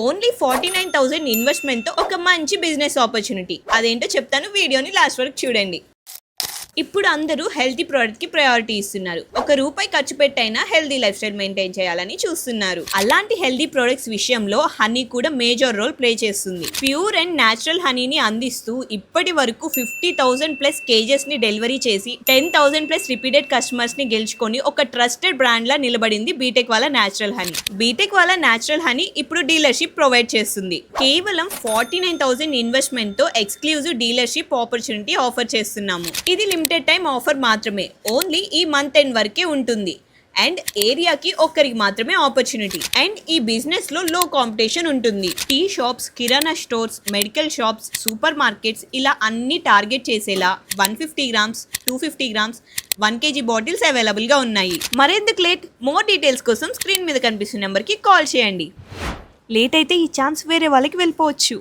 Only 49,000 ఇన్వెస్ట్మెంట్తో ఒక మంచి business opportunity. అదేంటో చెప్తాను, వీడియోని లాస్ట్ వరకు చూడండి. ఇప్పుడు అందరూ హెల్తీ ప్రోడక్ట్కి ప్రయారిటీ ఇస్తున్నారు. ₹1 ఖర్చు పెట్టైనా హెల్తీ లైఫ్ స్టైల్ మెయింటైన్ చేయాలని చూస్తున్నారు. అలాంటి హెల్తీ ప్రొడక్ట్స్ విషయంలో హనీ కూడా మేజర్ రోల్ ప్లే చేస్తుంది. ప్యూర్ అండ్ న్యాచురల్ హనీని అందిస్తూ ఇప్పటి వరకు 50,000+ కేజెస్ని డెలివరీ చేసి 10,000+ రిపీటెడ్ కస్టమర్స్ని గెలుచుకొని ఒక ట్రస్టెడ్ బ్రాండ్లా నిలబడింది బీటెక్ వాళ్ళ న్యాచురల్ హనీ. బీటెక్ వాళ్ళ న్యాచురల్ హనీ ఇప్పుడు డీలర్షిప్ ప్రొవైడ్ చేస్తుంది. కేవలం 49,000 ఇన్వెస్ట్మెంట్తో ఎక్స్క్లూజివ్ డీలర్షిప్ ఆపర్చునిటీ ఆఫర్ చేస్తున్నాము. ఇది లిమిటెడ్ టైం ఆఫర్ మాత్రమే. ఓన్లీ ఈ మంత్ ఎండ్ వరకే ఉంటుంది. అండ్ ఏరియాకి ఒక్కరికి మాత్రమే ఆపర్చునిటీ. అండ్ ఈ బిజినెస్ లో లో కాంపిటీషన్ ఉంటుంది. Tea shops, kirana stores, medical shops, supermarkets ఇలా అన్ని టార్గెట్ చేసేలా 150 grams, 250 grams, 1 kg bottles available గా ఉన్నాయి. మరెందుకు లేట్? మోర్ డీటెయిల్స్ కోసం స్క్రీన్ మీద కనిపిస్తున్న నెంబర్కి కాల్ చేయండి. లేట్ అయితే ఈ ఛాన్స్ వేరే వాళ్ళకి వెళ్ళిపోవచ్చు.